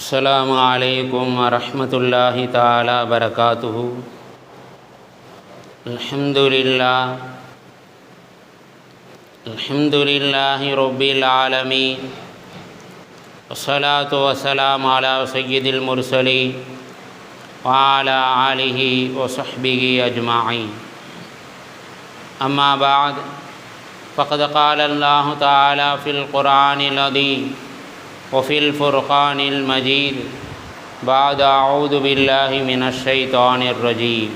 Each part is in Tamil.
السلام عليكم ورحمة الله تعالى وبركاته. الحمد لله رب العالمين، والصلاة والسلام على سيد المرسلين وعلى آله وصحبه أجمعين. أما بعد، فقد قال الله تعالى في القرآن العظيم وفي الفرقان المجيد بعد أعوذ بالله من الشيطان الرجيم.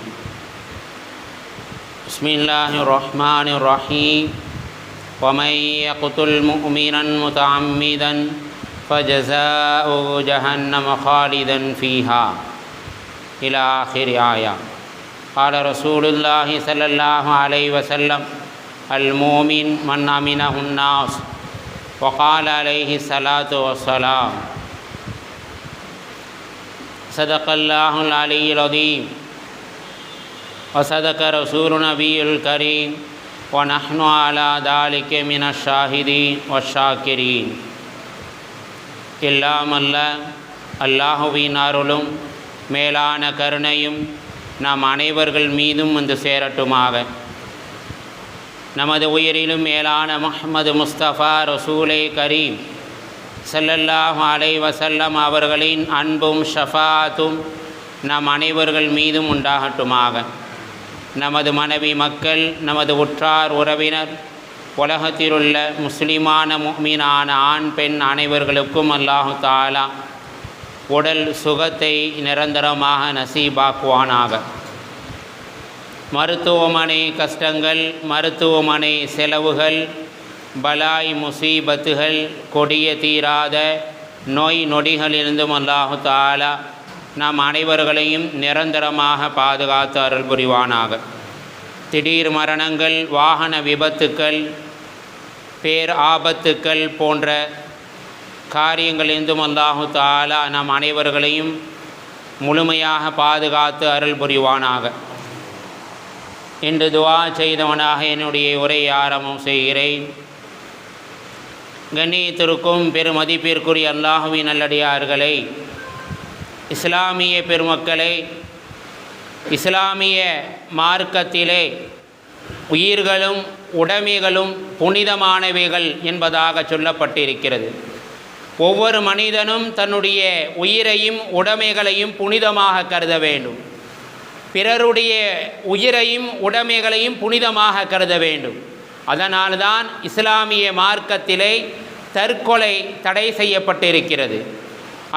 بسم الله الرحمن الرحيم. ومن يقتل مؤمنا متعمدا فجزاؤه جهنم خالدا فيها إلى آخر آية. قال رسول الله صلى الله عليه وسلم: المؤمن من أمنه الناس. وقال عليه الصلاة والسلام: صدق الله العلي العظيم وصدق رسول نبي الكريم ونحن على ذلك من الشاهدين والشاكرين. எல்லாம் அல்ல அல்லாஹுவின் அருளும் மேலான கருணையும் நாம் அனைவர்கள் மீதும் வந்து சேரட்டுமாக. நமது உயிரிலும் மேலான முஹம்மது முஸ்தபா ரசூலே கரீம் ஸல்லல்லாஹு அலைஹி வஸல்லம் அவர்களின் அன்பும் ஷஃபாஅத்தும் நம் அனைவர்கள் மீதும் உண்டாகட்டுமாக. நமது மனைவி மக்கள், நமது உற்றார் உறவினர், உலகத்திலுள்ள முஸ்லிமான முஃமினான ஆண் பெண் அனைவர்களுக்கும் அல்லாஹு தஆலா உடல் சுகத்தை நிரந்தரமாக நசீபாக்குவானாக. மருத்துவமனை கஷ்டங்கள், மருத்துவமனை செலவுகள், பலாய் முசீபத்துகள், கொடிய தீராத நோய் நொடிகளிலிருந்தும் அல்லாஹு தஆலா நாம் அனைவர்களையும் நிரந்தரமாக பாதுகாத்து அருள் புரிவானாக. திடீர் மரணங்கள், வாகன விபத்துக்கள், பேர் ஆபத்துக்கள் போன்ற காரியங்களிலிருந்தும் அல்லாஹு தஆலா நாம் அனைவர்களையும் முழுமையாக பாதுகாத்து அருள் புரிவானாக. இன்று துஆ செய்தவனாக என்னுடைய உரையை ஆரம்பம் செய்கிறேன். கண்ணியத்திற்கும் பெருமதிப்பிற்குரிய அல்லாஹுவின் நல்லடியார்களே, இஸ்லாமிய பெருமக்களே, இஸ்லாமிய மார்க்கத்திலே உயிர்களும் உடைமைகளும் புனிதமானவைகள் என்பதாக சொல்லப்பட்டிருக்கிறது. ஒவ்வொரு மனிதனும் தன்னுடைய உயிரையும் உடைமைகளையும் புனிதமாக கருத வேண்டும். பிறருடைய உயிரையும் உடைமைகளையும் புனிதமாக கருத வேண்டும். அதனால்தான் இஸ்லாமிய மார்க்கத்திலே தற்கொலை தடை செய்யப்பட்டிருக்கிறது.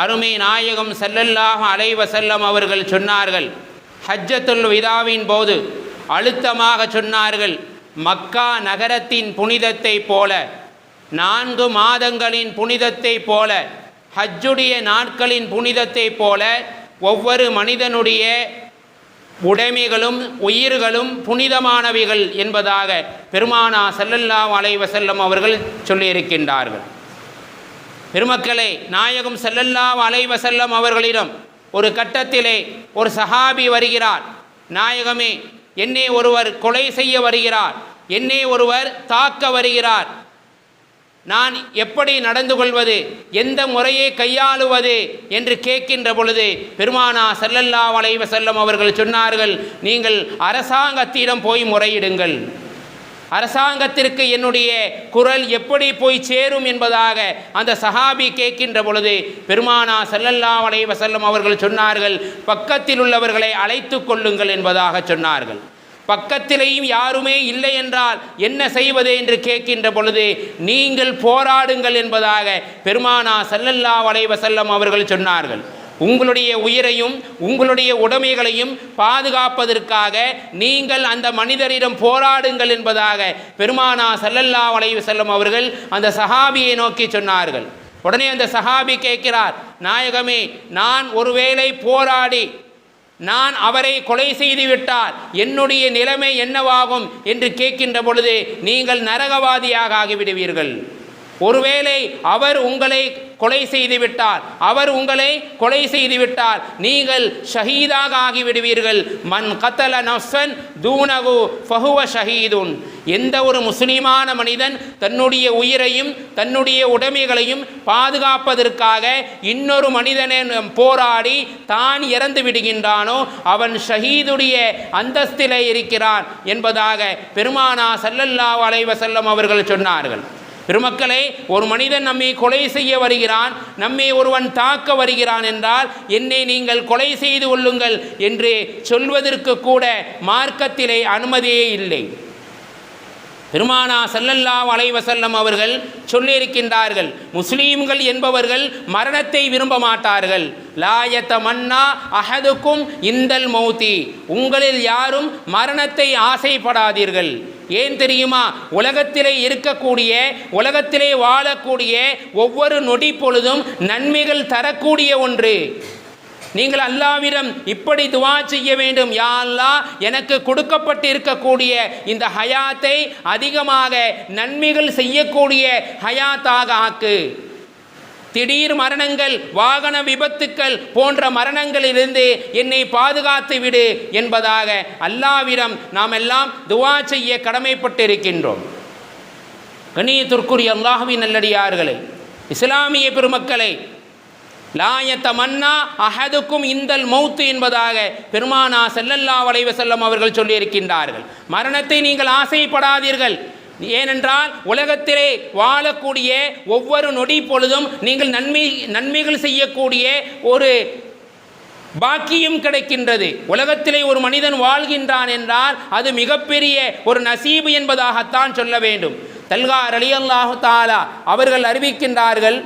அருமை நாயகம் ஸல்லல்லாஹு அலைஹி வஸல்லம் அவர்கள் சொன்னார்கள், ஹஜ்ஜத்துல் விதாவின் போது அழுத்தமாக சொன்னார்கள், மக்கா நகரத்தின் புனிதத்தை போல, 4 மாதங்களின் புனிதத்தை போல, ஹஜ்ஜுடைய நாட்களின் புனிதத்தை போல ஒவ்வொரு மனிதனுடைய உடைமைகளும் உயிர்களும் புனிதமானவைகள் என்பதாக பெருமானா ஸல்லல்லாஹு அலைஹி வஸல்லம் அவர்கள் சொல்லியிருக்கின்றார்கள். பெருமக்களே, நாயகம் ஸல்லல்லாஹு அலைஹி வஸல்லம் அவர்களிடம் ஒரு கட்டத்திலே ஒரு சஹாபி வருகிறார். நாயகமே, என்னை ஒருவர் கொலை செய்ய வருகிறார், என்னை ஒருவர் தாக்க வருகிறார், நான் எப்படி நடந்து கொள்வது, எந்த முறையை கையாளுவது என்று கேட்கின்ற பொழுது பெருமானா ஸல்லல்லாஹு அலைஹி வஸல்லம் அவர்கள் சொன்னார்கள், நீங்கள் அரசாங்கத்திடம் போய் முறையிடுங்கள். அரசாங்கத்திற்கு என்னுடைய குரல் எப்படி போய் சேரும் என்பதாக அந்த சஹாபி கேட்கின்ற பொழுது பெருமானா ஸல்லல்லாஹு அலைஹி வஸல்லம் அவர்கள் சொன்னார்கள், பக்கத்தில் உள்ளவர்களை அழைத்து கொள்ளுங்கள் என்பதாக சொன்னார்கள். பக்கத்திலேயும் யாருமே இல்லை என்றால் என்ன செய்வது என்று கேட்கின்ற பொழுது நீங்கள் போராடுங்கள் என்பதாக பெருமானா ஸல்லல்லாஹு அலைஹி வஸல்லம் அவர்கள் சொன்னார்கள். உங்களுடைய உயிரையும் உங்களுடைய உடைமைகளையும் பாதுகாப்பதற்காக நீங்கள் அந்த மனிதரிடம் போராடுங்கள் என்பதாக பெருமானா ஸல்லல்லாஹு அலைஹி வஸல்லம் அவர்கள் அந்த சஹாபியை நோக்கி சொன்னார்கள். உடனே அந்த சஹாபி கேட்கிறார், நாயகமே, நான் ஒருவேளை போராடி நான் அவரை கொலை செய்து விட்டால் என்னுடைய நிலைமை என்னவாகும் என்று கேட்கின்ற பொழுது நீங்கள் நரகவாதியாக ஆகிவிடுவீர்கள். ஒருவேளை அவர் உங்களை கொலை செய்துவிட்டார், அவர் உங்களை கொலை செய்துவிட்டால் நீங்கள் ஷஹீதாக ஆகிவிடுவீர்கள். மன் கத்தல நஃப்ஸன் தூனகு ஃபஹுவ ஷஹீதுன். எந்த ஒரு முஸ்லிமான மனிதன் தன்னுடைய உயிரையும் தன்னுடைய உடைமைகளையும் பாதுகாப்பதற்காக இன்னொரு மனிதனை போராடி தான் இறந்து விடுகின்றானோ அவன் ஷஹீதுடைய அந்தஸ்திலே இருக்கிறான் என்பதாக பெருமானா ஸல்லல்லாஹு அலைஹி வஸல்லம் அவர்கள் சொன்னார்கள். பெருமக்களே, ஒரு மனிதன் நம்மை கொலை செய்ய வருகிறான், நம்மை ஒருவன் தாக்க வருகிறான் என்றால் என்னை நீங்கள் கொலை செய்து கொள்ளுங்கள் என்று சொல்வதற்கு கூட மார்க்கத்திலே அனுமதியே இல்லை. பெருமானா ஸல்லல்லாஹு அலைஹி வஸல்லம் அவர்கள் சொல்லியிருக்கின்றார்கள், முஸ்லீம்கள் என்பவர்கள் மரணத்தை விரும்ப மாட்டார்கள். லா யதமன்னா அஹதுக்கும் இந்தல் மௌதி, உங்களில் யாரும் மரணத்தை ஆசைப்படாதீர்கள். ஏன் தெரியுமா? உலகத்திலே இருக்கக்கூடிய, உலகத்திலே வாழக்கூடிய ஒவ்வொரு நொடி பொழுதும் நன்மைகள் தரக்கூடிய ஒன்று. நீங்கள் அல்லாஹ்விடம் இப்படி துஆ செய்ய வேண்டும், யா அல்லாஹ் எனக்கு கொடுக்கப்பட்டு இருக்கக்கூடிய இந்த ஹயாத்தை அதிகமாக நன்மைகள் செய்யக்கூடிய ஹயாத்தாக ஆக்கு. திடீர் மரணங்கள், வாகன விபத்துக்கள் போன்ற மரணங்களிலிருந்து என்னை பாதுகாத்து விடு என்பதாக அல்லாஹ்விடம் நாம் எல்லாம் துஆ செய்ய கடமைப்பட்டு இருக்கின்றோம். கண்ணியத்திற்குரிய அல்லாஹ்வின் நல்லடியார்களே, இஸ்லாமிய பெருமக்களை, லா யதமன்னா அஹதுக்கும் இந்தல் மௌத் என்பதாக பெருமானா ஸல்லல்லாஹு அலைஹி வஸல்லம் அவர்கள் சொல்லியிருக்கின்றார்கள். மரணத்தை நீங்கள் ஆசைப்படாதீர்கள். ஏனென்றால் உலகத்திலே வாழக்கூடிய ஒவ்வொரு நொடி பொழுதும் நீங்கள் நன்மைகள் செய்யக்கூடிய ஒரு பாக்கியம் கிடைக்கின்றது. உலகத்திலே ஒரு மனிதன் வாழ்கின்றான் என்றால் அது மிகப்பெரிய ஒரு நசீபு என்பதாகத்தான் சொல்ல வேண்டும். தல்ஹா ரலியல்லாஹு தஆலா அவர்கள் அறிவிக்கின்றார்கள்,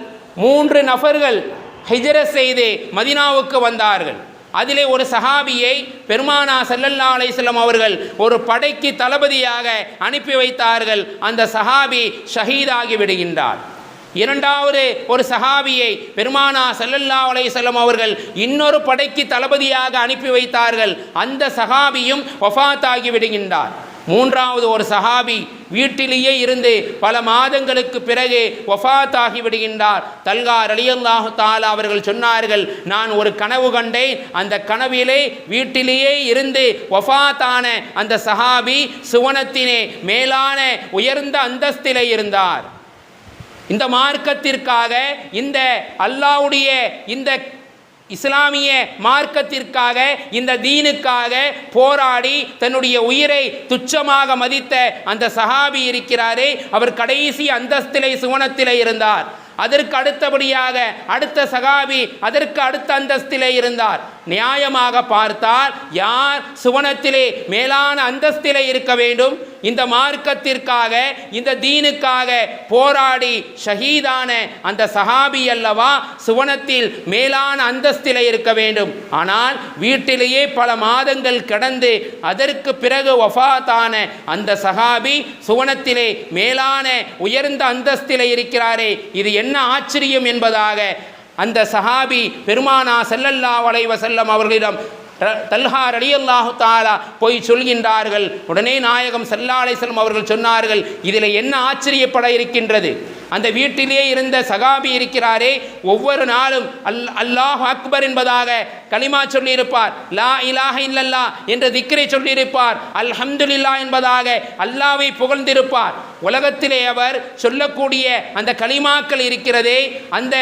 3 நபர்கள் ஹிஜ்ரத் செய்து மதீனாவுக்கு வந்தார்கள். அதிலே ஒரு சஹாபியை பெருமானா ஸல்லல்லாஹு அலைஹி வஸல்லம் அவர்கள் ஒரு படைக்கு தளபதியாக அனுப்பி வைத்தார்கள். அந்த சஹாபி ஷஹீதாகி விடுகின்றார். இரண்டாவது ஒரு சஹாபியை பெருமானா ஸல்லல்லாஹு அலைஹி வஸல்லம் அவர்கள் இன்னொரு படைக்கு தளபதியாக அனுப்பி வைத்தார்கள். அந்த சஹாபியும் வஃபாத்தாகி விடுகின்றார். மூன்றாவது ஒரு சஹாபி வீட்டிலேயே இருந்து பல மாதங்களுக்கு பிறகு வஃபாத்தாகி விடுகின்றார். தல்ஹா ரலியல்லாஹு தஆலா அவர்கள் சொன்னார்கள், நான் ஒரு கனவு கண்டேன். அந்த கனவிலே வீட்டிலேயே இருந்து வஃபாத்தான அந்த சஹாபி சுவனத்திலே மேலான உயர்ந்த அந்தஸ்திலே இருந்தார். இந்த மார்க்கத்திற்காக, இந்த அல்லாஹ்வுடைய இந்த இஸ்லாமிய மார்க்கத்திற்காக, இந்த தீனுக்காக போராடி தன்னுடைய உயிரை துச்சமாக மதித்த அந்த சஹாபி இருக்கிறாரே, அவர் கடைசி அந்தஸ்திலே சுவனத்திலே இருந்தார். அதற்கு அடுத்தபடியாக அடுத்த சஹாபி அதற்கு அடுத்த அந்தஸ்திலே இருந்தார். நியாயமாக பார்த்தால் யார் சுவனத்திலே மேலான அந்தஸ்திலே இருக்க வேண்டும்? இந்த மார்க்கத்திற்காக, இந்த தீனுக்காக போராடி ஷஹீதான அந்த சஹாபி அல்லவா சுவனத்தில் மேலான அந்தஸ்திலே இருக்க வேண்டும். ஆனால் வீட்டிலேயே பல மாதங்கள் கடந்து அதற்கு பிறகு வஃபாத்தான அந்த சஹாபி சுவனத்திலே மேலான உயர்ந்த அந்தஸ்திலே இருக்கிறாரே, இது என்ன ஆச்சரியம் என்பதாக அந்த சஹாபி பெருமானா ஸல்லல்லாஹு அலைஹி வஸல்லம் அவர்களிடம் தல்ஹா ரலியல்லாஹு தஆலா போய் சொல்கின்றார்கள். உடனே நாயகம் ஸல்லல்லாஹு அலைஹி வஸல்லம் அவர்கள் சொன்னார்கள், இதில் என்ன ஆச்சரியப்பட இருக்கின்றது? அந்த வீட்டிலே இருந்த சஹாபி இருக்கிறாரே, ஒவ்வொரு நாளும் அல்லாஹ் அக்பர் என்பதாக கலிமா சொல்லியிருப்பார், லா இலாஹ இல்லல்லா என்ற திக்ரை சொல்லியிருப்பார், அல்ஹம்துலில்லாஹ் என்பதாக அல்லாஹ்வை புகழ்ந்திருப்பார். உலகத்திலே அவர் சொல்லக்கூடிய அந்த கலிமாக்கள் இருக்கிறதே, அந்த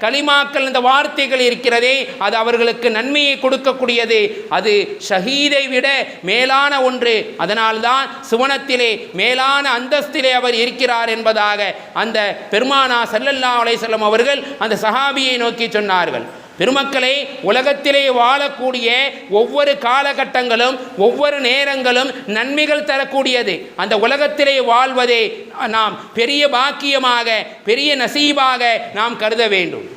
கலிமாக்கள், அந்த வார்த்தைகள் இருக்கிறதே, அது அவர்களுக்கு நன்மையை கொடுக்கக்கூடியது. அது ஷஹீதை விட மேலான ஒன்று. அதனால்தான் சுவனத்திலே மேலான அந்தஸ்திலே அவர் இருக்கிறார் என்பதாக அந்த பெருமானா ஸல்லல்லாஹு அலைஹி வஸல்லம் அவர்கள் அந்த சஹாபியை நோக்கி சொன்னார்கள். பெருமக்களே, உலகத்திலே வாழக்கூடிய ஒவ்வொரு காலகட்டங்களும் ஒவ்வொரு நேரங்களும் நன்மைகள் தரக்கூடியது. அந்த உலகத்திலே வாழ்வதே நாம் பெரிய பாக்கியமாக, பெரிய நசீபாக நாம் கருத வேண்டும்.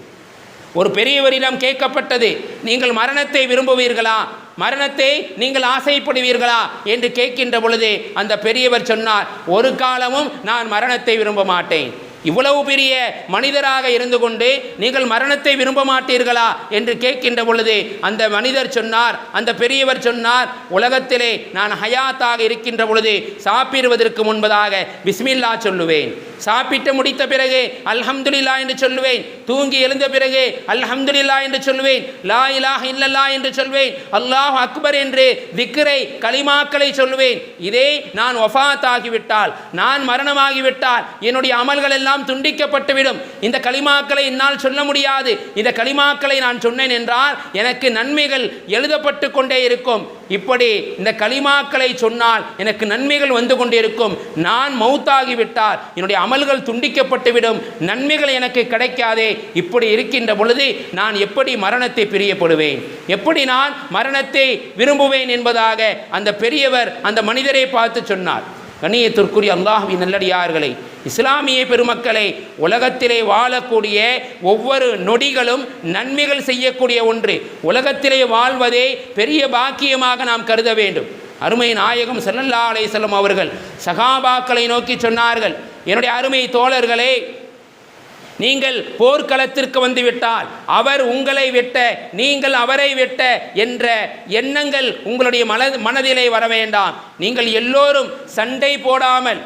ஒரு பெரியவரிடம் கேட்கப்பட்டது, நீங்கள் மரணத்தை விரும்புவீர்களா, மரணத்தை நீங்கள் ஆசைப்படுவீர்களா என்று கேட்கின்ற பொழுது அந்த பெரியவர் சொன்னார், ஒரு காலமும் நான் மரணத்தை விரும்ப மாட்டேன். இவ்வளவு பெரிய மனிதராக இருந்து கொண்டு நீங்கள் மரணத்தை விரும்ப மாட்டீர்களா என்று கேட்கின்ற பொழுது அந்த மனிதர் சொன்னார், அந்த பெரியவர் சொன்னார், உலகத்திலே நான் ஹயாத்தாக இருக்கின்ற பொழுது சாப்பிடுவதற்கு முன்பதாக பிஸ்மில்லா சொல்லுவேன், சாப்பிட்டு முடித்த பிறகு அல்ஹம்துலில்லா என்று சொல்லுவேன், தூங்கி எழுந்த பிறகு அல்ஹம்துலில்லா என்று சொல்லுவேன், லா இலாஹ இல்லல்லாஹ் என்று சொல்வேன், அல்லாஹ் அக்பர் என்று திக்ரை கலிமாக்களை சொல்லுவேன். இதே நான் வஃபாத் ஆகிவிட்டால், நான் மரணமாகிவிட்டால் என்னுடைய அமல்கள் எல்லாம் துண்டிக்கப்பட்டுவிடும். இந்த கலிமாக்களை என்னால் சொல்ல முடியாது. இந்த கலிமாக்களை நான் சொன்னேன் என்றால் எனக்கு நன்மைகள் எழுதப்பட்டு கொண்டே இருக்கும். இப்படி இந்த கலிமாக்களை சொன்னால் எனக்கு நன்மைகள் வந்து கொண்டே இருக்கும். நான் மௌத்தாகிவிட்டால் என்னுடைய அமல்கள் துண்டிக்கப்பட்டுவிடும், நன்மைகள் எனக்கு கிடைக்காதே. இப்படி இருக்கின்ற பொழுது நான் எப்படி மரணத்தை பிரியப்படுவேன், எப்படி நான் மரணத்தை விரும்புவேன் என்பதாக அந்த பெரியவர் அந்த மனிதரை பார்த்து சொன்னார். கண்ணியத்திற்குரிய அல்லாஹ்வின் நல்லடியார்களே, இஸ்லாமிய பெருமக்களை, உலகத்திலே வாழக்கூடிய ஒவ்வொரு நொடிகளும் நன்மைகள் செய்யக்கூடிய ஒன்று. உலகத்திலே வாழ்வதே பெரிய பாக்கியமாக நாம் கருத வேண்டும். அருமை நாயகம் ஸல்லல்லாஹு அலைஹி வஸல்லம் அவர்கள் சஹாபாக்களை நோக்கி சொன்னார்கள், என்னுடைய அருமை தோழர்களே, நீங்கள் போர்க்களத்திற்கு வந்துவிட்டால் அவர் உங்களை வெட்ட, நீங்கள் அவரை வெட்ட என்ற எண்ணங்கள் உங்களுடைய மனதிலே வர வேண்டாம். நீங்கள் எல்லோரும் சண்டை போடாமல்,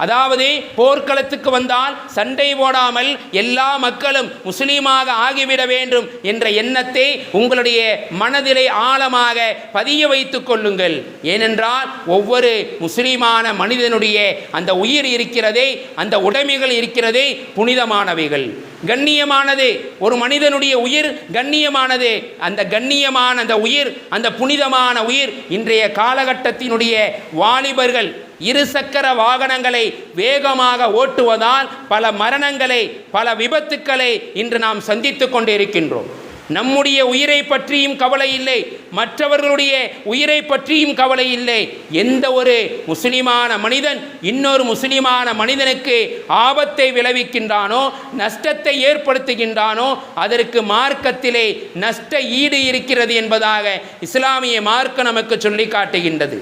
அதாவது போர்க்களத்துக்கு வந்தால் சண்டை போடாமல் எல்லா மக்களும் முஸ்லீமாக ஆகிவிட வேண்டும் என்ற எண்ணத்தை உங்களுடைய மனதிலே ஆழமாக பதிய வைத்து கொள்ளுங்கள். ஏனென்றால் ஒவ்வொரு முஸ்லீமான மனிதனுடைய அந்த உயிர் இருக்கிறதே, அந்த உடைமைகள் இருக்கிறதே புனிதமானவைகள், கண்ணியமானது. ஒரு மனிதனுடைய உயிர் கண்ணியமானது. அந்த கண்ணியமான அந்த உயிர், அந்த புனிதமான உயிர் இன்றைய காலகட்டத்தினுடைய வாலிபர்கள் இருசக்கர வாகனங்களை வேகமாக ஓட்டுவதால் பல மரணங்களை, பல விபத்துக்களை இன்று நாம் சந்தித்து கொண்டு இருக்கின்றோம். நம்முடைய உயிரை பற்றியும் கவலை இல்லை, மற்றவர்களுடைய உயிரை பற்றியும் கவலை இல்லை. எந்த ஒரு முஸ்லிமான மனிதன் இன்னொரு முஸ்லிமான மனிதனுக்கு ஆபத்தை விளைவிக்கின்றானோ, நஷ்டத்தை ஏற்படுத்துகின்றானோ, அதற்கு மார்க்கத்திலே நஷ்ட ஈடு இருக்கிறது என்பதாக இஸ்லாமிய மார்க்கம் நமக்கு சொல்லி காட்டுகின்றது.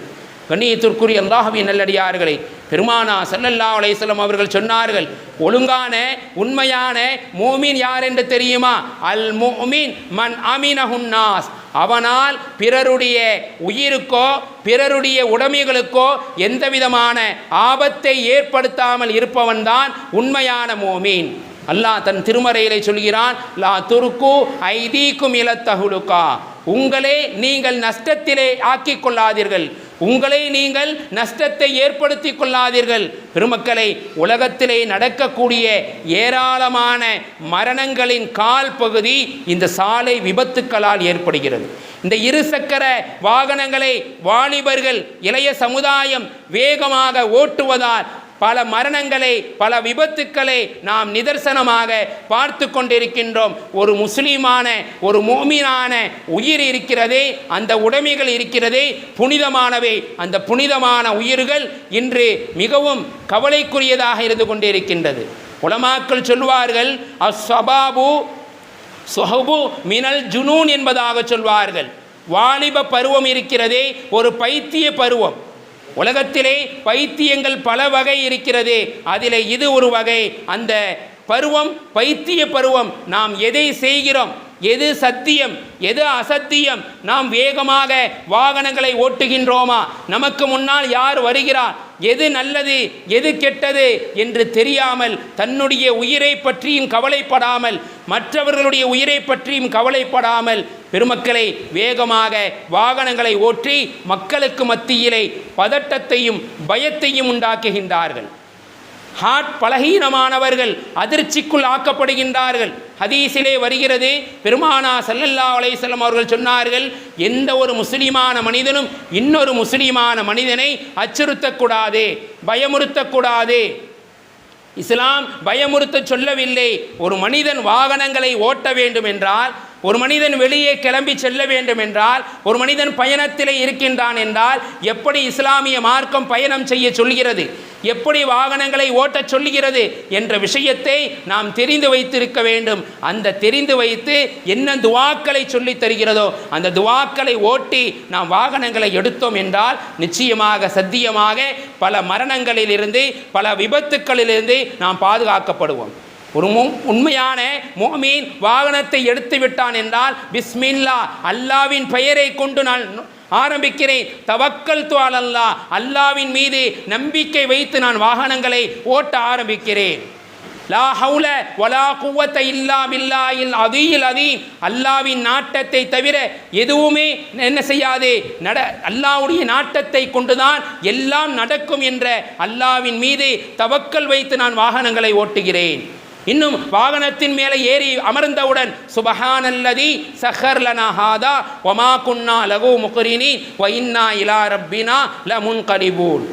கண்ணியத்திற்குரிய அல்லாஹ்வின் நல்லடியார்களே, பெருமானா ஸல்லல்லாஹு அலைஹி வஸல்லம் அவர்கள் சொன்னார்கள், ஒழுங்கான உண்மையான மூமின் யார் என்று தெரியுமா? அல் முஃமின் மன் அமினஹுன் நாஸ். அவனால் பிறருடைய உயிருக்கோ பிறருடைய உடைமைகளுக்கோ எந்த விதமான ஆபத்தை ஏற்படுத்தாமல் இருப்பவன்தான் உண்மையான மூமின். அல்லாஹ் தன் திருமறையிலே சொல்கிறான், லா துருக்கு ஐதீக்கும் இலத்தஹுலுகா. உங்களே நீங்கள் நஷ்டத்திலே ஆக்கிக் கொள்ளாதீர்கள், உங்களை நீங்கள் நஷ்டத்தை ஏற்படுத்தி கொள்ளாதீர்கள். பெருமக்களை, உலகத்திலே நடக்கக்கூடிய ஏராளமான மரணங்களின் கால் பகுதி இந்த சாலை விபத்துக்களால் ஏற்படுகிறது. இந்த இருசக்கர வாகனங்களை வாலிபர்கள், இளைய சமுதாயம் வேகமாக ஓட்டுவதால் பல மரணங்களை, பல விபத்துக்களை நாம் நிதர்சனமாக பார்த்து கொண்டிருக்கின்றோம். ஒரு முஸ்லீமான, ஒரு மோமினான உயிர் இருக்கிறதே, அந்த உடைமைகள் இருக்கிறதே புனிதமானவை. அந்த புனிதமான உயிர்கள் இன்று மிகவும் கவலைக்குரியதாக இருந்து கொண்டிருக்கின்றது. உலமாக்கள் சொல்வார்கள், அஸ்ஸபாபு சுஹபு மினல் ஜுனூன் என்பதாக சொல்வார்கள். வாலிப பருவம் இருக்கிறதே ஒரு பைத்திய பருவம். உலகத்திலே பைத்தியங்கள் பல வகை இருக்கிறது, அதிலே இது ஒரு வகை. அந்த பருவம் பைத்திய பருவம். நாம் எதை செய்கிறோம், எது சத்தியம், எது அசத்தியம், நாம் வேகமாக வாகனங்களை ஓட்டுகின்றோமா, நமக்கு முன்னால் யார் வருகிறார், எது நல்லது எது கெட்டது என்று தெரியாமல், தன்னுடைய உயிரை பற்றியும் கவலைப்படாமல், மற்றவர்களுடைய உயிரை பற்றியும் கவலைப்படாமல் பெருமக்களை வேகமாக வாகனங்களை ஓட்டி மக்களுக்கு மத்தியிலே பதட்டத்தையும் பயத்தையும் உண்டாக்குகின்றார்கள். ஹார்ட் பலகீனமானவர்கள் அதிர்ச்சிக்குள் ஆக்கப்படுகின்றார்கள். ஹதீஸிலே வருகிறது, பெருமானா ஸல்லல்லாஹு அலைஹி வஸல்லம் அவர்கள் சொன்னார்கள், எந்த ஒரு முஸ்லிமான மனிதனும் இன்னொரு முஸ்லிமான மனிதனை அச்சுறுத்தக்கூடாது, பயமுறுத்தக்கூடாது. இஸ்லாம் பயமுறுத்த சொல்லவில்லை. ஒரு மனிதன் வாகனங்களை ஓட்ட வேண்டும் என்றால், ஒரு மனிதன் வெளியே கிளம்பி செல்ல வேண்டும் என்றால், ஒரு மனிதன் பயணத்திலே இருக்கின்றான் என்றால் எப்படி இஸ்லாமிய மார்க்கம் பயணம் செய்ய சொல்கிறது, எப்படி வாகனங்களை ஓட்டச் சொல்லுகிறது என்ற விஷயத்தை நாம் தெரிந்து வைத்திருக்க வேண்டும். அந்த தெரிந்து வைத்து என்ன துஆக்களை சொல்லித் தருகிறதோ அந்த துஆக்களை ஓட்டி நாம் வாகனங்களை எடுத்தோம் என்றால் நிச்சயமாக சத்தியமாக பல மரணங்களிலிருந்து பல விபத்துக்களிலிருந்து நாம் பாதுகாக்கப்படுவோம். ஒரு உண்மையான முஃமின் வாகனத்தை எடுத்து விட்டான் என்றால் பிஸ்மில்லா, அல்லாவின் பெயரை கொண்டு நான் ஆரம்பிக்கிறேன், தவக்கல்து அலல்லாஹ், அல்லாவின் மீது நம்பிக்கை வைத்து நான் வாகனங்களை ஓட்ட ஆரம்பிக்கிறேன். லா ஹவுல வலா குவத்த இல்லா பில்லாஹில் அலீயில் அதீம், அல்லாவின் நாட்டத்தை தவிர எதுவுமே என்ன செய்யாது, அல்லாஹ்வுடைய நாட்டத்தை கொண்டுதான் எல்லாம் நடக்கும் என்ற அல்லாவின் மீது தவக்கல் வைத்து நான் வாகனங்களை ஓட்டுகிறேன். இன்னும் வாகனத்தின் மேலே ஏறி அமர்ந்தவுடன் சுபஹானல்லதி சஹர் லனா ஹாதா வமா குன்னா லகு முக்ரினீன் வ இன்னா இலா ரப்பினா லமுன்கலிபூன்.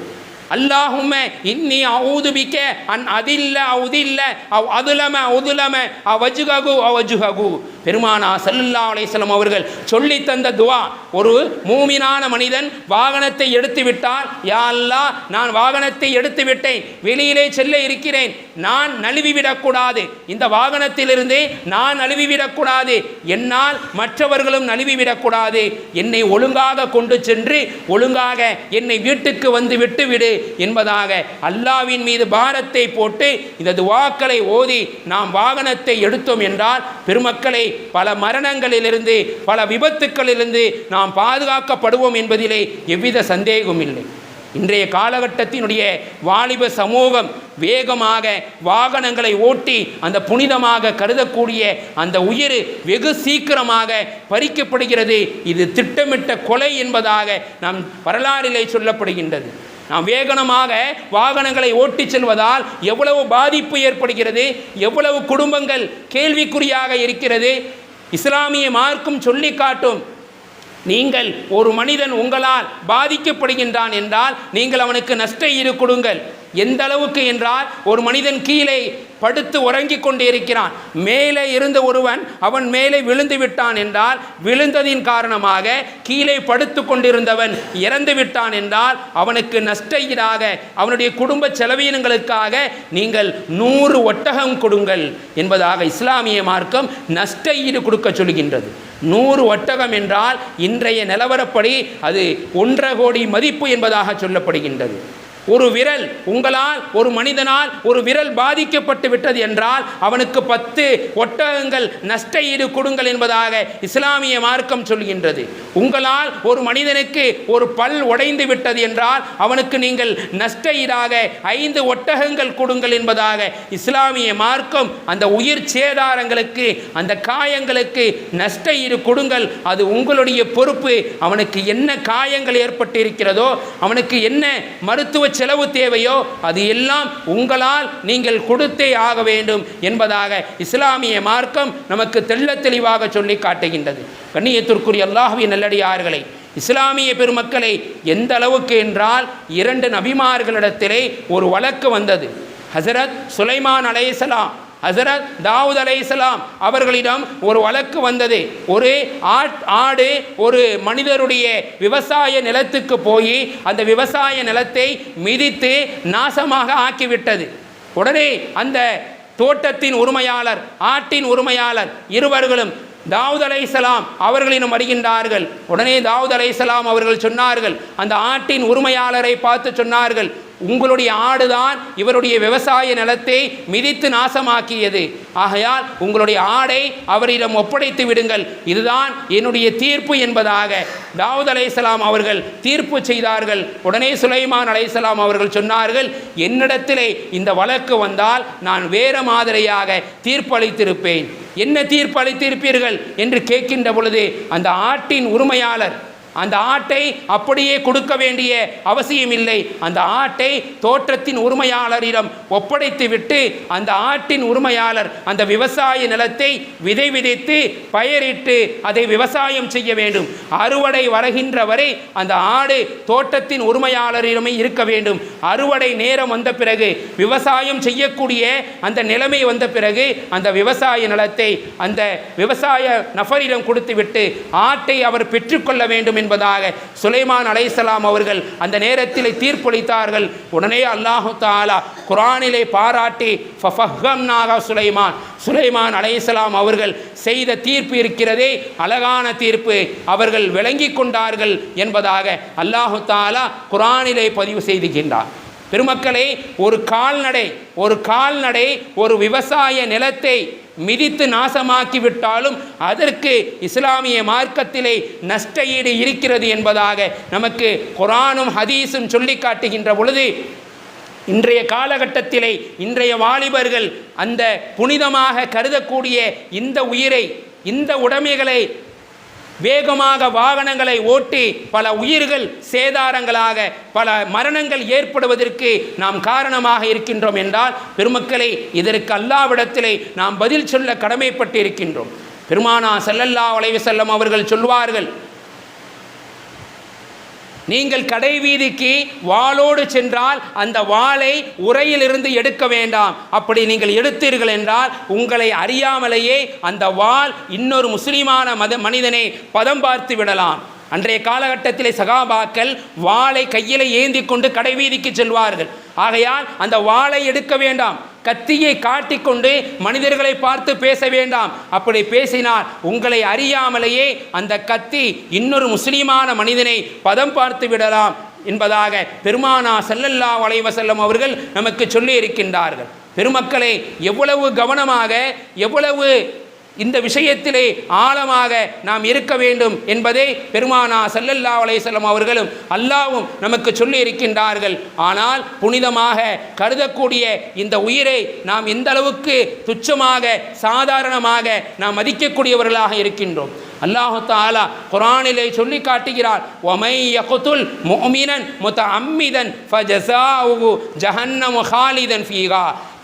அல்லாஹும்ம இன்னி அஊது பிக அன் அதில்ல உதில்ல அவ் அதுலம உதுலம அவஜ்ஹகு அவஜ்ஹகு. பெருமானா ஸல்லல்லாஹு அலைஹி வஸல்லம் அவர்கள் சொல்லி தந்த துஆ. ஒரு மூமினான மனிதன் வாகனத்தை எடுத்து விட்டால், யா அல்லாஹ், நான் வாகனத்தை எடுத்து விட்டேன், வெளியிலே செல்ல இருக்கிறேன், நான் நழுவிவிடக்கூடாது, இந்த வாகனத்திலிருந்து நான் நழுவிவிடக்கூடாது, என்னால் மற்றவர்களும் நழுவிவிடக்கூடாது, என்னை ஒழுங்காக கொண்டு சென்று ஒழுங்காக என்னை வீட்டுக்கு வந்து விட்டுவிடு என்பதாக அல்லாவின் மீது பாரத்தை போட்டு இந்த துஆக்களை ஓதி நாம் வாகனத்தை எடுத்தோம் என்றால் பெருமக்களை பல மரணங்களிலிருந்து பல விபத்துக்களிலிருந்து நாம் பாதுகாக்கப்படுவோம் என்பதிலே எவ்வித சந்தேகமும் இல்லை. இன்றைய காலகட்டத்தினுடைய வாலிப சமூகம் வேகமாக வாகனங்களை ஓட்டி அந்த புனிதமாக கருதக்கூடிய அந்த உயிர் வெகு சீக்கிரமாக பறிக்கப்படுகிறது. இது திட்டமிட்ட கொலை என்பதாக நம் வரலாறிலே சொல்லப்படுகின்றது. நாம் வேகனமாக வாகனங்களை ஓட்டி செல்வதால் எவ்வளவு பாதிப்பு ஏற்படுகிறது, எவ்வளவு குடும்பங்கள் கேள்விக்குறியாக இருக்கிறது. இஸ்லாமிய மார்க்கம் சொல்லி காட்டும், நீங்கள் ஒரு மனிதன் உங்களால் பாதிக்கப்படுகின்றான் என்றால் நீங்கள் அவனுக்கு நஷ்ட ஈடு கொடுங்கள். எந்த அளவுக்கு என்றால், ஒரு மனிதன் கீழே படுத்து உறங்கிக் கொண்டே இருக்கிறான், மேலே இருந்த ஒருவன் அவன் மேலே விழுந்து விட்டான் என்றால், விழுந்ததின் காரணமாக கீழே படுத்து கொண்டிருந்தவன் இறந்து விட்டான் என்றால் அவனுக்கு நஷ்ட ஈடாக அவனுடைய குடும்ப செலவினங்களுக்காக நீங்கள் 100 ஒட்டகம் கொடுங்கள் என்பதாக இஸ்லாமிய மார்க்கம் நஷ்ட ஈடு கொடுக்க சொல்கின்றது. 100 ஒட்டகம் என்றால் இன்றைய நிலவரப்படி அது 1.5 கோடி மதிப்பு என்பதாக சொல்லப்படுகின்றது. ஒரு விரல், உங்களால் ஒரு மனிதனால் ஒரு விரல் பாதிக்கப்பட்டு விட்டது என்றால் அவனுக்கு 10 ஒட்டகங்கள் நஷ்ட ஈடு கொடுங்கள் என்பதாக இஸ்லாமிய மார்க்கம் சொல்கின்றது. உங்களால் ஒரு மனிதனுக்கு ஒரு பல் உடைந்து விட்டது என்றால் அவனுக்கு நீங்கள் நஷ்ட ஈடாக 5 ஒட்டகங்கள் கொடுங்கள் என்பதாக இஸ்லாமிய மார்க்கம் அந்த உயிர் சேதாரங்களுக்கு அந்த காயங்களுக்கு நஷ்ட ஈடு கொடுங்கள். அது உங்களுடைய பொறுப்பு. அவனுக்கு என்ன காயங்கள் ஏற்பட்டு இருக்கிறதோ, அவனுக்கு என்ன மருத்துவ செலவு தேவையோ அது எல்லாம் உங்களால் நீங்கள் கொடுத்தே ஆக வேண்டும் என்பதாக இஸ்லாமிய மார்க்கம் நமக்கு தெள்ள தெளிவாக சொல்லி காட்டுகின்றது. கண்ணியத்திற்குரிய அல்லாஹ்வின் நல்லடியார்களே, இஸ்லாமிய பெருமக்களை எந்த அளவுக்கு என்றால் 2 நபிமார்களிடத்திலே ஒரு வழக்கு வந்தது. ஹஸரத் சுலைமான் அலைஹிஸ்ஸலாம், ஹஸரத் தாவூத் அலைஹிஸ்ஸலாம் அவர்களிடம் ஒரு வழக்கு வந்தது. ஒரு ஆடு ஒரு மனிதருடைய விவசாய நிலத்துக்கு போய் அந்த விவசாய நிலத்தை மிதித்து நாசமாக ஆக்கிவிட்டது. உடனே அந்த தோட்டத்தின் உரிமையாளர், ஆட்டின் உரிமையாளர் இருவர்களும் தாவூத் அலைஹிஸ்ஸலாம் அவர்களிடம் வருகின்றார்கள். உடனே தாவூத் அலைஹிஸ்ஸலாம் அவர்கள் சொன்னார்கள், அந்த ஆட்டின் உரிமையாளரை பார்த்து சொன்னார்கள், உங்களுடைய ஆடுதான் இவருடைய விவசாய நிலத்தை மிதித்து நாசமாக்கியது. ஆகையால் உங்களுடைய ஆடை அவரிடம் ஒப்படைத்து விடுங்கள், இதுதான் என்னுடைய தீர்ப்பு என்பதாக தாவூத் அலைஹிஸ்ஸலாம் அவர்கள் தீர்ப்பு செய்தார்கள். உடனே சுலைமான் அலைஹிஸ்ஸலாம் அவர்கள் சொன்னார்கள், என்னிடத்திலே இந்த வழக்கு வந்தால் நான் வேறு மாதிரியாக தீர்ப்பு அளித்திருப்பேன். என்ன தீர்ப்பு அளித்திருப்பீர்கள் என்று கேட்கின்ற பொழுது அந்த ஆட்டின் உரிமையாளர் அந்த ஆட்டை அப்படியே கொடுக்க வேண்டிய அவசியம் இல்லை, அந்த ஆட்டை தோட்டத்தின் உரிமையாளரிடம் ஒப்படைத்து விட்டு அந்த ஆட்டின் உரிமையாளர் அந்த விவசாய நிலத்தை விதை விதைத்து பயிரிட்டு அதை விவசாயம் செய்ய வேண்டும். அறுவடை வருகின்ற வரை அந்த ஆடு தோட்டத்தின் உரிமையாளரிடமே இருக்க வேண்டும். அறுவடை நேரம் வந்த பிறகு, விவசாயம் செய்யக்கூடிய அந்த நிலைமை வந்த பிறகு அந்த விவசாய நிலத்தை அந்த விவசாய நபரிடம் கொடுத்துவிட்டு ஆட்டை அவர் பெற்றுக்கொள்ள வேண்டும் என்பதாக சுலைமான் அலைஹிஸ்ஸலாம் அவர்கள் அந்த நேரத்தில் தீர்ப்பளித்தார்கள். உடனே அல்லாஹு தஆலா குர்ஆனிலே பாராட்டி ஃபஃஹம்னாஹா சுலைமான் அலைஹிஸ்ஸலாம் அவர்கள் செய்த தீர்ப்பு இருக்கிறதே அழகான தீர்ப்பு, அவர்கள் விளங்கி கொண்டார்கள் என்பதாக அல்லாஹு தஆலா குர்ஆனிலே பதிவு செய்துகின்றார். பெருமக்களே, ஒரு கால்நடை ஒரு விவசாய நிலத்தை மிதித்து நாசமாக்கி விட்டாலும் அதற்கு இஸ்லாமிய மார்க்கத்திலே நஷ்ட ஈடு இருக்கிறது என்பதாக நமக்கு குர்ஆனும் ஹதீஸும் சொல்லி காட்டுகின்ற பொழுது, இன்றைய காலகட்டத்திலே இன்றைய வாலிபர்கள் அந்த புனிதமாக கருதக்கூடிய இந்த உயிரை, இந்த உடைமைகளை வேகமாக வாகனங்களை ஓட்டி பல உயிர்கள் சேதாரங்களாக பல மரணங்கள் ஏற்படுவதற்கு நாம் காரணமாக இருக்கின்றோம் என்றால் பெருமக்களே, இதற்கு அல்லாஹ்விடத்திலே நாம் பதில் சொல்ல கடமைப்பட்டு இருக்கின்றோம். பெருமானார் ஸல்லல்லாஹு அலைஹி வஸல்லம் அவர்கள் சொல்வார்கள், நீங்கள் கடை வீதிக்கு வாளோடு சென்றால் அந்த வாளை உரையிலிருந்து எடுக்க வேண்டாம். அப்படி நீங்கள் எடுத்தீர்கள் என்றால் உங்களை அறியாமலேயே அந்த வாள் இன்னொரு முஸ்லிமான மனிதனை பதம் பார்த்து விடலாம். அன்றைய காலகட்டத்திலே சகாபாக்கள் வாளை கையில் ஏந்தி கொண்டு கடை வீதிக்கு செல்வார்கள். ஆகையால் அந்த வாளை எடுக்க வேண்டாம், கத்தியை காட்டிக்கொண்டு மனிதர்களை பார்த்து பேச வேண்டாம். அப்படி பேசினால் உங்களை அறியாமலேயே அந்த கத்தி இன்னொரு முஸ்லிமான மனிதனை பதம் பார்த்து விடலாம் என்பதாக பெருமானார் ஸல்லல்லாஹு அலைஹி வஸல்லம் அவர்கள் நமக்கு சொல்லி இருக்கின்றார்கள். பெருமக்களே, எவ்வளவு கவனமாக, எவ்வளவு இந்த விஷயத்திலே ஆழமாக நாம் இருக்க வேண்டும் என்பதை பெருமானார் ஸல்லல்லாஹு அலைஹி வஸல்லம் அவர்களும் அல்லாஹ்வும் நமக்கு சொல்லி இருக்கின்றார்கள். ஆனால் புனிதமாக கருதக்கூடிய இந்த உயிரை நாம் எந்த அளவுக்கு துச்சமாக, சாதாரணமாக நாம் மதிக்கக்கூடியவர்களாக இருக்கின்றோம். அல்லாஹு தஆலா குர்ஆனிலே சொல்லி காட்டுகிறார், வமை யக்துல் முஃமினன் முத்தஅம்மிதன் ஃபஜஸாஉஹு ஜஹன்னமு காலிதன் ஃபீஹா.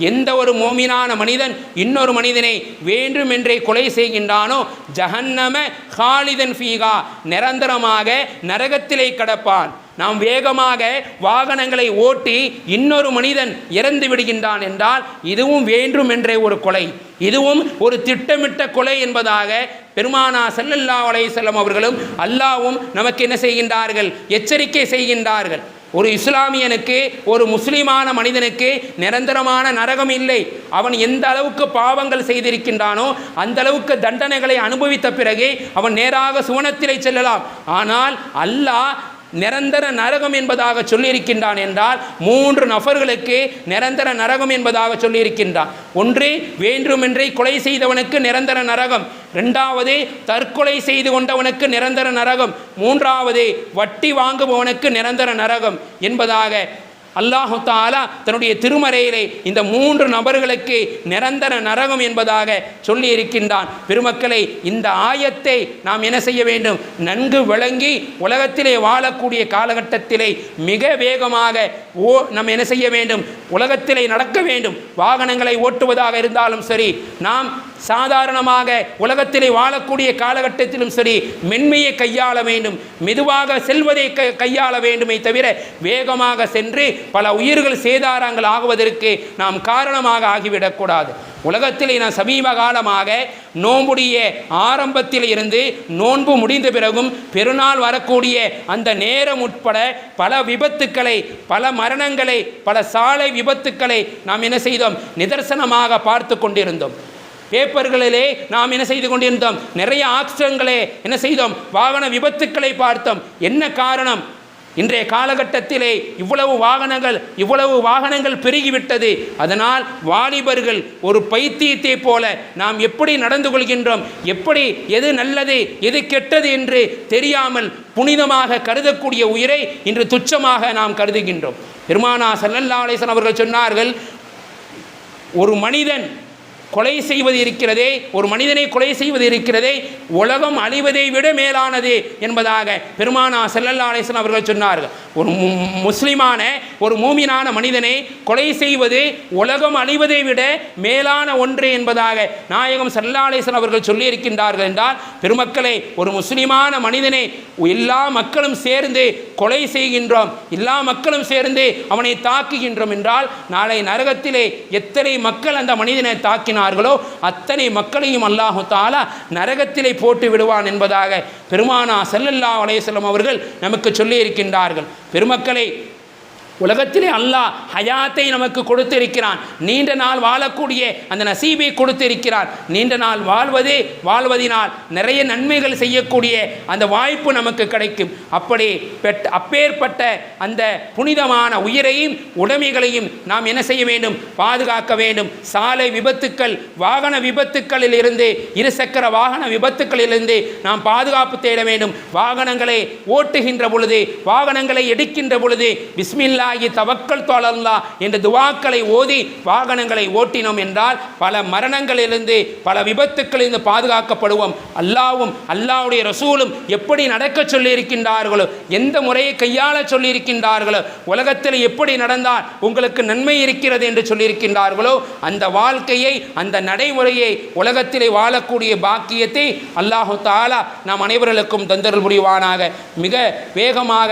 எந்த ஒரு மோமினான மனிதன் இன்னொரு மனிதனை வேண்டுமென்றே கொலை செய்கின்றானோ ஜஹன்னம காலிதன் ஃபீஹா, நிரந்தரமாக நரகத்திலே கடப்பான். நாம் வேகமாக வாகனங்களை ஓட்டி இன்னொரு மனிதன் இறந்து விடுகின்றான் என்றால் இதுவும் வேண்டுமென்றே ஒரு கொலை, இதுவும் ஒரு திட்டமிட்ட கொலை என்பதாக பெருமானார் ஸல்லல்லாஹு அலைஹி வஸல்லம் அவர்களும் அல்லாஹ்வும் நமக்கு என்ன செய்கின்றார்கள், எச்சரிக்கை செய்கின்றார்கள். ஒரு இஸ்லாமியனுக்கு, ஒரு முஸ்லிமான மனிதனுக்கு நிரந்தரமான நரகம் இல்லை. அவன் எந்த அளவுக்கு பாவங்கள் செய்திருக்கின்றானோ அந்த அளவுக்கு தண்டனைகளை அனுபவித்த பிறகு அவன் நேராக சுவனத்திலே செல்லலாம். ஆனால் அல்லாஹ் நிரந்தர நரகம் என்பதாக சொல்லியிருக்கின்றான் என்றால் 3 நபர்களுக்கு நிரந்தர நரகம் என்பதாக சொல்லியிருக்கின்றான். ஒன்று, வேண்டுமென்றே கொலை செய்தவனுக்கு நிரந்தர நரகம். 2வது, தற்கொலை செய்து கொண்டவனுக்கு நிரந்தர நரகம். 3வது, வட்டி வாங்குபவனுக்கு நிரந்தர நரகம் என்பதாக அல்லாஹு தஆலா தன்னுடைய திருமறையிலே இந்த 3 நபர்களுக்கு நிரந்தர நரகம் என்பதாக சொல்லி இருக்கின்றான். பெருமக்களை, இந்த ஆயத்தை நாம் என்ன செய்ய வேண்டும், நன்கு விளங்கி உலகத்திலே வாழக்கூடிய காலகட்டத்திலே மிக வேகமாக நாம் என்ன செய்ய வேண்டும், உலகத்திலே நடக்க வேண்டும். வாகனங்களை ஓட்டுவதாக இருந்தாலும் சரி, நாம் சாதாரணமாக உலகத்திலே வாழக்கூடிய காலகட்டத்திலும் சரி மென்மையை கையாள வேண்டும், மெதுவாக செல்வதை கையாள வேண்டுமே தவிர வேகமாக சென்று பல உயிர்கள் சேதாரங்கள் ஆகுவதற்கு நாம் காரணமாக ஆகிவிடக்கூடாது. உலகத்திலே நான் சமீப காலமாக நோன்புடைய ஆரம்பத்தில் இருந்து நோன்பு முடிந்த பிறகும் பெருநாள் வரக்கூடிய அந்த நேரம் உட்பட பல விபத்துக்களை, பல மரணங்களை, பல சாலை விபத்துக்களை நாம் என்ன செய்தோம், நிதர்சனமாக பார்த்து கொண்டிருந்தோம். பேப்பர்களிலே நாம் என்ன செய்து கொண்டிருந்தோம், நிறைய ஆக்சிடென்ட்களை என்ன செய்தோம், வாகன விபத்துக்களை பார்த்தோம். என்ன காரணம்? இன்றைய காலகட்டத்திலே இவ்வளவு வாகனங்கள் பெருகிவிட்டது. அதனால் வாலிபர்கள் ஒரு பைத்தியத்தை போல நாம் எப்படி நடந்து கொள்கின்றோம், எப்படி எது நல்லது எது கெட்டது என்று தெரியாமல் புனிதமாக கருதக்கூடிய உயிரை இன்று துச்சமாக நாம் கருதுகின்றோம். பெருமானார் ஸல்லல்லாஹு அலைஹி வஸல்லம் அவர்கள் சொன்னார்கள், ஒரு மனிதன் கொலை செய்வது இருக்கிறதே, ஒரு மனிதனை கொலை செய்வது இருக்கிறதே உலகம் அழிவதை விட மேலானது என்பதாக பெருமானார் ஸல்லல்லாஹு அலைஹி வஸல்லம் அவர்கள் சொன்னார்கள். ஒரு முஸ்லிமான, ஒரு மூமினான மனிதனை கொலை செய்வது உலகம் அழிவதை விட மேலான ஒன்று என்பதாக நாயகம் ஸல்லல்லாஹு அலைஹி வஸல்லம் அவர்கள் சொல்லியிருக்கின்றார்கள் என்றால், பெருமக்களே, ஒரு முஸ்லிமான மனிதனை எல்லா மக்களும் சேர்ந்து கொலை செய்கின்றோம், எல்லா மக்களும் சேர்ந்து அவனை தாக்குகின்றோம் என்றால் நாளை நரகத்திலே எத்தனை மக்கள் அந்த மனிதனை தாக்கினார் ஓட்டினார்களோ அத்தனை மக்களையும் அல்லாஹு தஆலா நரகத்திலே போட்டு விடுவான் என்பதாக பெருமானா ஸல்லல்லாஹு அலைஹி வஸல்லம் அவர்கள் நமக்கு சொல்லி இருக்கின்றார்கள். பெருமக்களே, உலகத்திலே அல்லாஹ் ஹயாத்தை நமக்கு கொடுத்திருக்கிறான். நீண்ட நாள் வாழக்கூடிய அந்த நசீபை கொடுத்திருக்கிறான். நீண்ட நாள் வாழ்வதினால் நிறைய நன்மைகள் செய்யக்கூடிய அந்த வாய்ப்பு நமக்கு கிடைக்கும். அப்பேற்பட்ட அந்த புனிதமான உயிரையும் உடைமைகளையும் நாம் என்ன செய்ய வேண்டும்? பாதுகாக்க வேண்டும். சாலை விபத்துக்கள், வாகன விபத்துக்களில் இருந்து, இருசக்கர வாகன விபத்துக்களிலிருந்து நாம் பாதுகாப்பு தேட வேண்டும். வாகனங்களை ஓட்டுகின்ற பொழுது, வாகனங்களை எடுக்கின்ற பொழுது பிஸ்மில்லா தவக்கல் தொழல்லா என்ற துவாக்களை ஓதி வாகனங்களை ஓட்டினோம் என்றால் பல மரணங்களிலிருந்து, பல விபத்துக்களிலிருந்து பாதுகாக்கப்படுவோம். அல்லாவும் அல்லாஹ்வுடைய ரசூலும் எப்படி நடக்க சொல்லி இருக்கின்றார்களோ, எந்த முறையை கையாள சொல்லி இருக்கின்றார்களோ, உலகத்தில் எப்படி நடந்தால் உங்களுக்கு நன்மை இருக்கிறது என்று சொல்லியிருக்கின்றார்களோ அந்த வாழ்க்கையை, அந்த நடைமுறையை, உலகத்திலே வாழக்கூடிய பாக்கியத்தை அல்லாஹு தஆலா நாம் அனைவர்களுக்கும் தந்தருள் புரிவானாக. மிக வேகமாக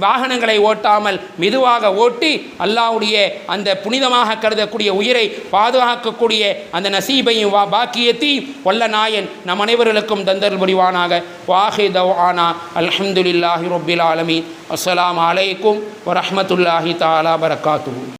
வாகனங்களை ஓட்டாமல் மெதுவாக ஓட்டி அல்லாஹ்வுடைய அந்த புனிதமாக கருதக்கூடிய உயிரை பாதுகாக்கக்கூடிய அந்த நசீபையும் பாக்கியத்தையும் வல்ல நாயன் நம் அனைவர்களுக்கும் தந்தருள் புரிவானாக. வாஹிர் தவ்ஆனா அல்ஹம்துலில்லாஹி ரப்பில் ஆலமீன். அஸ்ஸலாமு அலைக்கும் வரஹ்மத்துல்லாஹி தஆலா பரக்காத்துஹு.